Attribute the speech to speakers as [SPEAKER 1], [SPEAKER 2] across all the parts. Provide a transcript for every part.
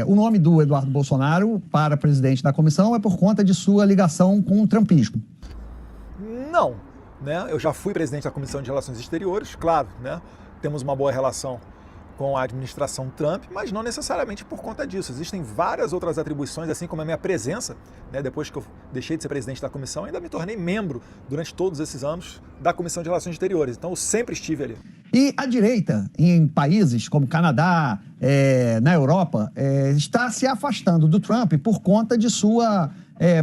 [SPEAKER 1] O nome do Eduardo Bolsonaro para presidente da comissão é por conta de sua ligação com o trumpismo.
[SPEAKER 2] Não, né? Eu já fui presidente da Comissão de Relações Exteriores, claro, né? Temos uma boa relação com a administração Trump, mas não necessariamente por conta disso. Existem várias outras atribuições, assim como a minha presença, né? Depois que eu deixei de ser presidente da comissão, ainda me tornei membro durante todos esses anos da Comissão de Relações Exteriores. Então eu sempre estive ali.
[SPEAKER 1] E a direita, em países como Canadá, na Europa, está se afastando do Trump por conta de sua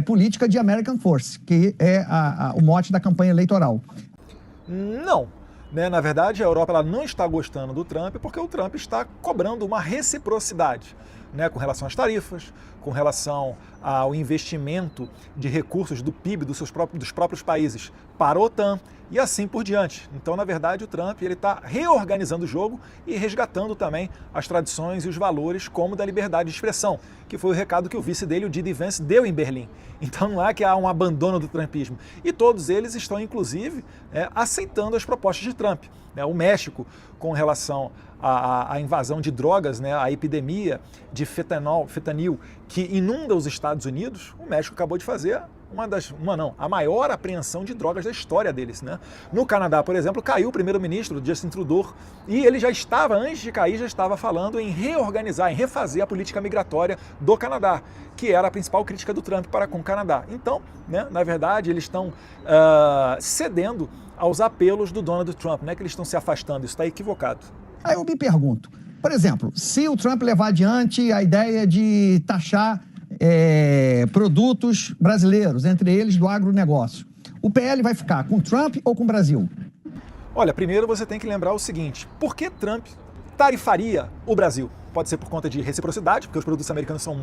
[SPEAKER 1] política de American Force, que é o mote da campanha eleitoral.
[SPEAKER 2] Não. Né? Na verdade, a Europa ela não está gostando do Trump porque o Trump está cobrando uma reciprocidade, né? Com relação às tarifas, com relação ao investimento de recursos do PIB dos próprios países para a OTAN e assim por diante. Então, na verdade, o Trump está reorganizando o jogo e resgatando também as tradições e os valores como da liberdade de expressão, que foi o recado que o vice dele, o J.D. Vance, deu em Berlim. Então não é que há um abandono do trumpismo. E todos eles estão, inclusive, aceitando as propostas de Trump. O México, com relação à invasão de drogas, né, a epidemia de fentanil que inunda os Estados Unidos, o México acabou de fazer a maior apreensão de drogas da história deles, né? No Canadá, por exemplo, caiu o primeiro-ministro Justin Trudeau e ele já estava, antes de cair, já estava falando em reorganizar, em refazer a política migratória do Canadá, que era a principal crítica do Trump para com o Canadá. Então, né, na verdade, eles estão cedendo aos apelos do Donald Trump, né, que eles estão se afastando, isso está equivocado.
[SPEAKER 1] Aí eu me pergunto, por exemplo, se o Trump levar adiante a ideia de taxar produtos brasileiros, entre eles do agronegócio, o PL vai ficar com Trump ou com o Brasil?
[SPEAKER 2] Olha, primeiro você tem que lembrar o seguinte, por que Trump tarifaria o Brasil? Pode ser por conta de reciprocidade, porque os produtos americanos são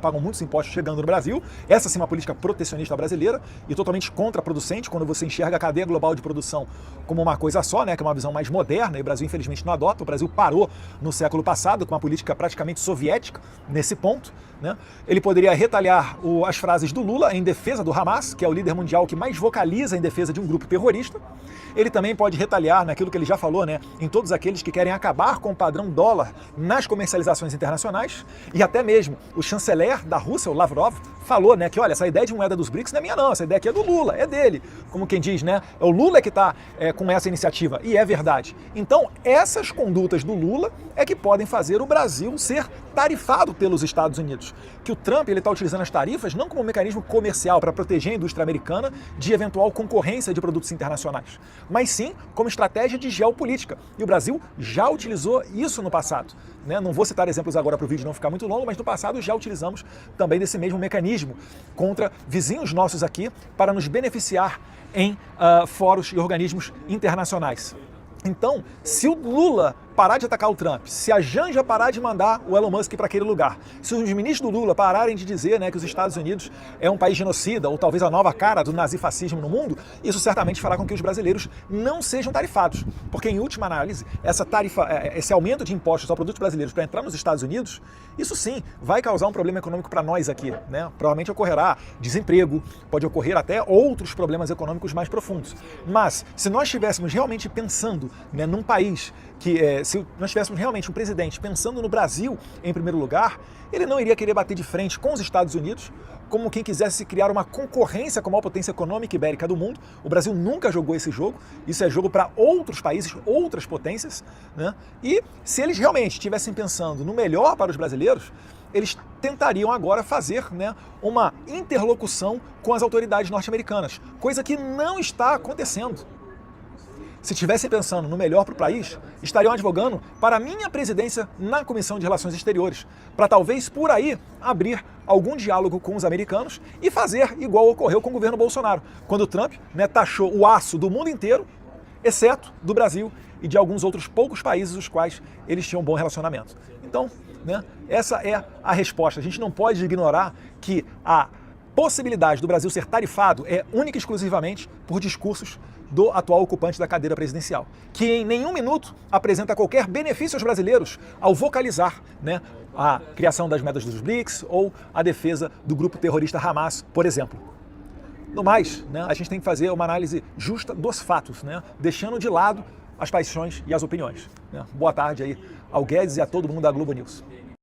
[SPEAKER 2] pagam muitos impostos chegando no Brasil. Essa sim é uma política protecionista brasileira e totalmente contraproducente quando você enxerga a cadeia global de produção como uma coisa só, né, que é uma visão mais moderna, e o Brasil infelizmente não adota. O Brasil parou no século passado com uma política praticamente soviética nesse ponto, né? Ele poderia retaliar as frases do Lula em defesa do Hamas, que é o líder mundial que mais vocaliza em defesa de um grupo terrorista. Ele também pode retaliar naquilo que ele já falou, né, em todos aqueles que querem acabar com o padrão dólar nas comercializações internacionais, e até mesmo o chanceler da Rússia, o Lavrov, falou, né, que olha, essa ideia de moeda dos BRICS não é minha não, essa ideia aqui é do Lula, é dele. Como quem diz, né, é o Lula que está com essa iniciativa, e é verdade. Então, essas condutas do Lula é que podem fazer o Brasil ser tarifado pelos Estados Unidos. Que o Trump está utilizando as tarifas não como um mecanismo comercial para proteger a indústria americana de eventual concorrência de produtos internacionais, mas sim como estratégia de geopolítica. E o Brasil já utilizou isso no passado, né? Não vou citar exemplos agora para o vídeo não ficar muito longo, mas no passado já utilizamos também desse mesmo mecanismo contra vizinhos nossos aqui para nos beneficiar em fóruns e organismos internacionais. Então, se o Lula parar de atacar o Trump, se a Janja parar de mandar o Elon Musk para aquele lugar, se os ministros do Lula pararem de dizer, né, que os Estados Unidos é um país genocida ou talvez a nova cara do nazifascismo no mundo, isso certamente fará com que os brasileiros não sejam tarifados. Porque, em última análise, esse aumento de impostos aos produtos brasileiros para entrar nos Estados Unidos, isso sim vai causar um problema econômico para nós aqui, né? Provavelmente ocorrerá desemprego, pode ocorrer até outros problemas econômicos mais profundos. Mas, se nós estivéssemos realmente pensando, né, num país que, se nós tivéssemos realmente um presidente pensando no Brasil em primeiro lugar, ele não iria querer bater de frente com os Estados Unidos como quem quisesse criar uma concorrência com a maior potência econômica ibérica do mundo. O Brasil nunca jogou esse jogo, isso é jogo para outros países, outras potências, né? E se eles realmente estivessem pensando no melhor para os brasileiros, eles tentariam agora fazer, né, uma interlocução com as autoridades norte-americanas, coisa que não está acontecendo. Se estivessem pensando no melhor para o país, estariam advogando para a minha presidência na Comissão de Relações Exteriores, para talvez por aí abrir algum diálogo com os americanos e fazer igual ocorreu com o governo Bolsonaro, quando o Trump, né, taxou o aço do mundo inteiro, exceto do Brasil e de alguns outros poucos países os quais eles tinham um bom relacionamento. Então, né, essa é a resposta. A gente não pode ignorar que a possibilidade do Brasil ser tarifado é única e exclusivamente por discursos do atual ocupante da cadeira presidencial, que em nenhum minuto apresenta qualquer benefício aos brasileiros ao vocalizar, né, a criação das metas dos BRICS ou a defesa do grupo terrorista Hamas, por exemplo. No mais, né, a gente tem que fazer uma análise justa dos fatos, né, deixando de lado as paixões e as opiniões, né. Boa tarde aí ao Guedes e a todo mundo da Globo News.